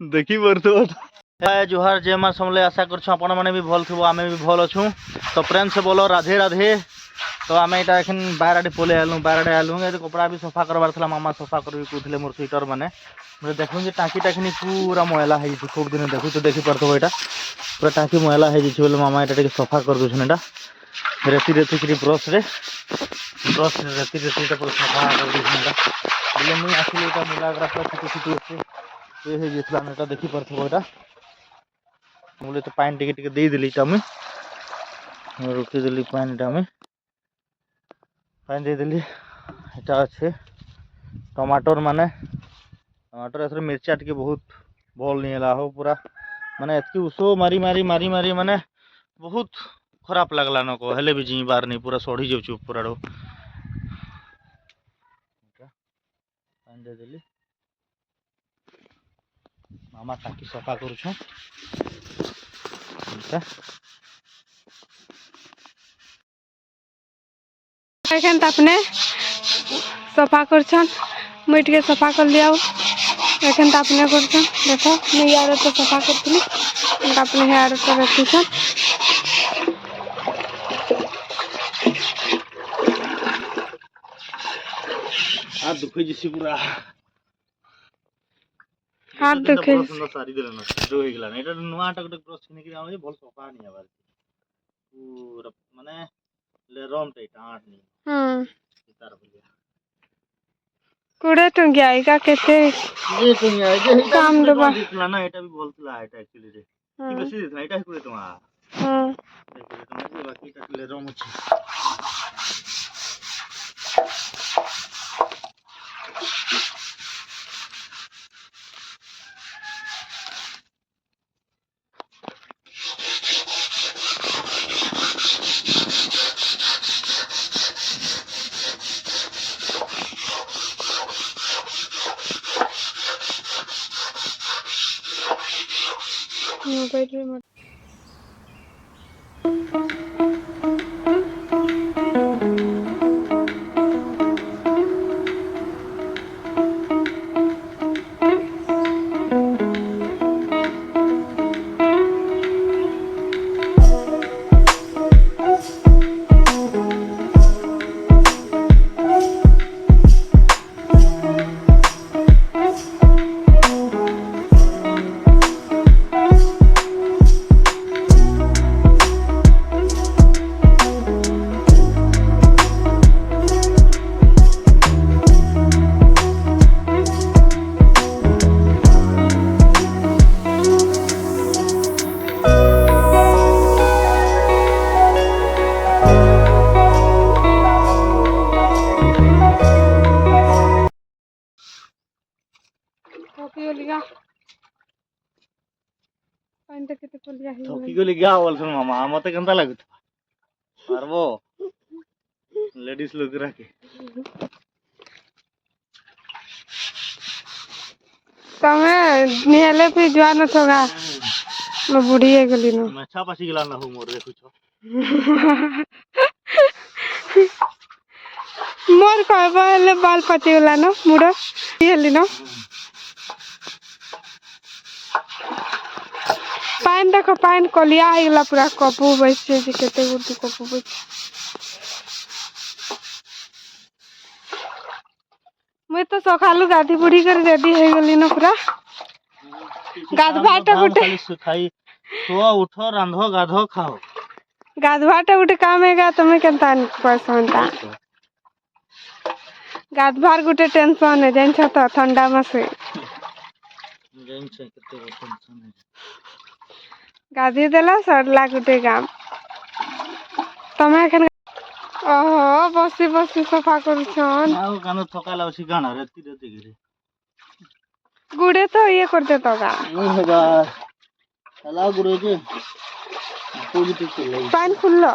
देखी पार्थो जय जुहार जय मां समले आशा करछु आपण माने भी भल थबो आमे भी भल अछु तो प्रेम से बोलो राधे राधे। तो आम यहाँ एखन बारआड़े पलि आलू बारआड़े आलू कपड़ा भी सफा करवार था मामा सफा कर कहते मोर स्वेटर मैंने देखूँ टाँकी टाँकी पूरा मैला है खूब दिन देखू तो देखी पार्थ यहाँ पूरा टाँकी मैला है मामा यहाँ सफा कर दूसरे यहाँ रेती रेती ब्रश ब्रश रेती रेती पूरा सफा कर दूसरे मुझे आसली यहाँ मैला छुटी छुटी अच्छे ये होता देखी पार्थ यहाँ मुझे तो पानी टिके देदेली मुझे रुकीदेली पानीटा मुझे पानी देदेली यहाँ अच्छे टमाटर माने टमाटर एथर मिर्चा टी बहुत भल नहीं हो पूरा माने एतकी उषो मारी मारी मारी मारी माने बहुत खराब लगला न को हेले भी जी बार नहीं पूरा सड़ी जाऊँ पूरा पानी देदेली मामा टाँकी सफा करुछूँ अपने सफा कर मुझे टे सफा कर लिया एखन अपने कर देखो मुझे यार तो सफा करी अपने यार तो रखी हाथ दुखे जिसी पूरा हाथ दुखे सारी देले न जो हो गला एटा नुआटा गोटे ब्रश किने कि आउ भल सफा नहीं आबार पूरा माने ले रम टे टाट नहीं तार बोलिया कुड़े टंगिया आएगा केते ये टंगिया जे काम दबा दिखला ना एटा भी बोलतला एटा एक्चुअली रे की बेसी दिखला एटा कुड़े टंगा बाकी एटा ले रम अछि मोबाइल में थकी गली क्या बोल सुन मामा मते केनता लागत पारबो लेडीज लोग राके तमे निहले भी जवान थोगा मैं बूढ़ी है गली न मैं छा पासी गला ना हो मोर देखु छ मोर कहबा हेले बाल पाची गला न मुड़ हेली न पानी देखो पानी कलिया आईगला पूरा कपू बैठे केते गुटी कपू बैठ मुई तो सकालू गाधी बुढ़ी कर रेडी हो गली न पूरा गाधवाटा गुटे खाई तो उठो रांधो गाधो खाओ गाधवाटा गुटे काम हैगा तमे केनता पसंदा गाधवार गुटे टेंशन है जान छ तो ठंडा मासे जान छ केते टेंशन है गाधी देला सरला गुटे काम तमे एखन ओहो बसी बसी सफा करूछन आउ कानो थका लाउसी गाना रेती रेती गिरे गुड़े तो ये कर देता गा नहीं होगा चला गुड़े जे पॉजिटिव चले पानी खुल्लो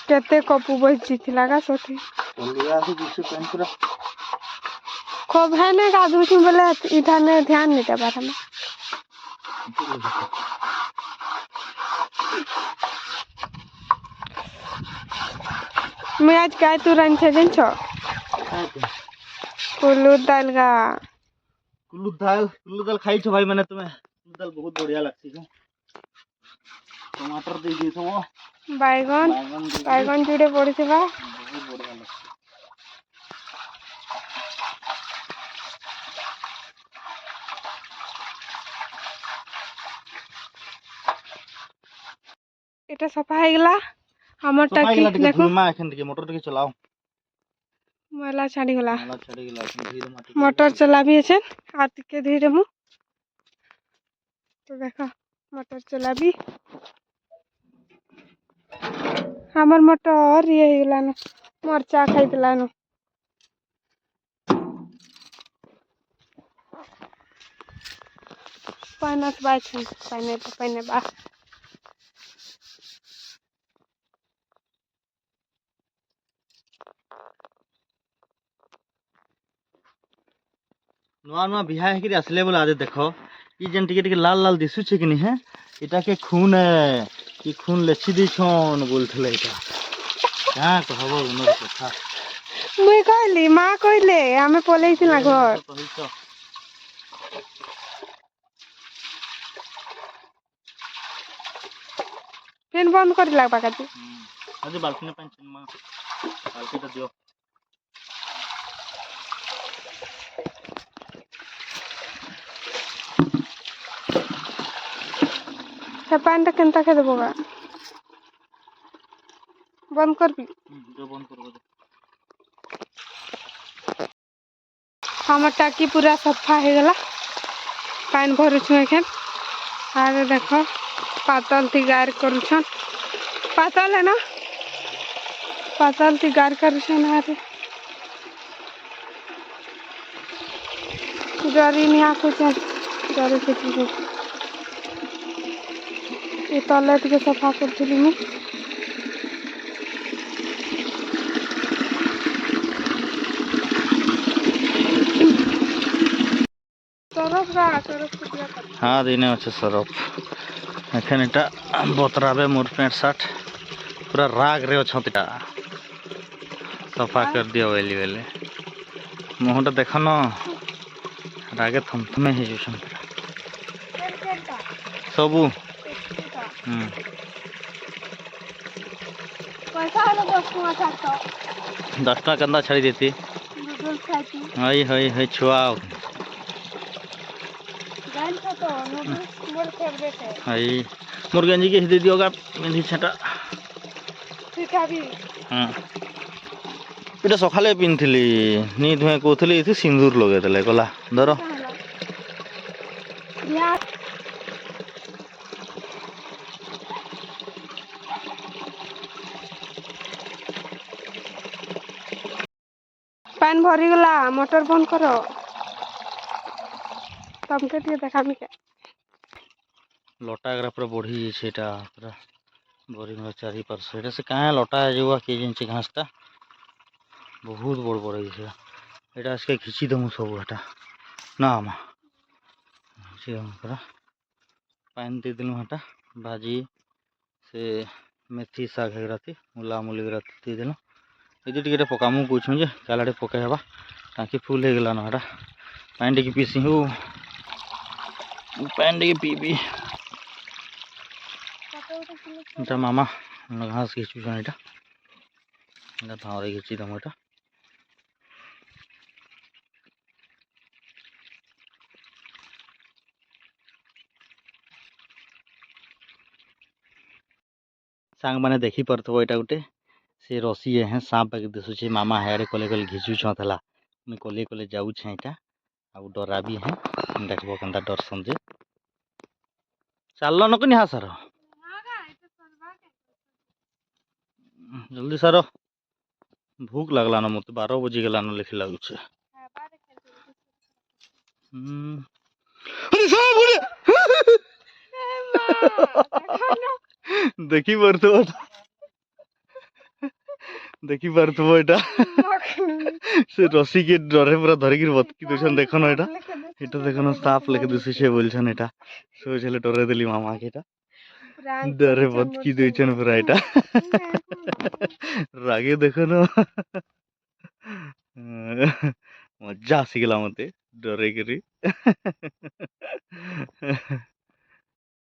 केते कपू बची थिला गा सोथी लिया से जिसे पानी पूरा खूब है ने गाधू छी बोले इधर ने ध्यान नहीं देबा हम मुई आज काय तू रांधছে জানছো কুলুর ডাল গা कुल्लू दाल खाई छो भाई मैंने तुम्हें कुल्लू दाल बहुत बढ़िया लगती है टमाटर दे दी तो वो বাইগন बैंगन दे दी বাইগন জুড়ে পড়িଥିବା बहुत बढ़िया लगती এটা সফা হয়ে গেলা আমারটা सफाई কি गला टिके দেখো धुमा एखन टिके मोटर टिके चलाओ ময়লা ছাড়ি গলা नाला छड़ी गला एखन धीरे माटी মোটর চলাবিয়েছেন আর টিকে ধীরে মু তো দেখো মোটর চলাবি আমার মোটর ইয়ে হয়ে গেলান মোর চা খাইতেলান পাইনাত বাইছেন পাইনে বা नुआ नुआ बिहा है कि असले बोला आदे देखो ई जन टिके टिके लाल लाल दिसु छे कि नहीं है इटा के खून है कि खून लेछि दी छन बोलथले इटा का कहबो उनर कथा মুই কইলি মা কইলে আমি পলেইছিল না ঘর कहितो ফেন বন্ধ করে লাগবা কাটি अरे बाल्टी में पेंशन मा बाल्टी तो दियो সে পানিটা কেনতা খেয়ে দেবো গা বন্ধ করবি जो बंद करबो दे আমার টাকি পুরা সফা হয়ে গেল পানি ভরুছু এখান আর দেখো পাতল তি গার করুছন পাতল है ना पातल ती गार करुछन आरे जरी नहीं आकुछन जरी खेती ये तले टिके सफा करथिली मु सरफ कुटिया कर हाँ दिने अच्छे सरफ एखन इटा बतराबे मोर पेंट शर्ट पूरा राग रे छतिटा सफा कर दियो वेली वेले मुहटा देख न रागे थमथमे हे जुसन सबू पैसा है 10 टका कंदा छाड़ी देती दूध खाती हई हई हई छुआ गान तो नूडल्स मोर फेवरेट है हई मोर गंजी के दे दियोगा गंजी छटा सीखा भी हाँ এটা সকালে পিনথিলি নি ধুয়ে কৌথিলি এটি সিন্দুর লগাই দেলে গলা ধর यार पानी भरी गला मोटर बंद करो तुमके टिके देखामी के लटा एकरा पूरा बढ़ी जाइए এটা पूरा बोरिंग चारी पर से से कहाँ लटा जुआ के जिनसे घासटा बहुत बड़ बड़ है এটা আজকে ঘিচি দমু সব এটা না মা ঘিচি দমু পুরা পানি দিয়ে দিলাম এটা ভাজি से मेथी शाग हेगराती मुला मुली गराती দিয়ে দিলাম এদি টিকে পকামু কইছু যে কালাড়ে পকাই হবা টাকি ফুল হয়ে গেল না এটা পানি টিকে পিসি হু পানি টিকে পিবি এটা মামা ঘাস ঘিচুছন এটা এটা ভাঁড়ে ঘিচি দমু এটা सांग मैंने देखी पड़थबो एटा गुटे से रसी है सांप बाकी दिशुचे मामा हेड़े कले कले घिचुछला मुई कले कले जाऊ छे एटा आ डरा भी है देखबो कंदा डर समझे चललो न कनी हा सर जल्दी सर भूख लगला न मते 12 बजे गेला न लिखि लागु छे अरे साहब बोले देखी पड़थबो देखी पड़थबो एटा से रसी के डरे पूरा धरिक बतकी देछन देखो न एटा এটা দেখো না সাপ লেখে দিছে সে বলছেন এটা সো ছেলে ডরে দিলি মামা কে এটা ଡରେ ବତକି ଦେଇଛନ୍ ପୁରା ଏଇଟା ରାଗେ ଦେଖନ ମଜା ଆସିଗଲା ମତେ ଡରେଇକିରି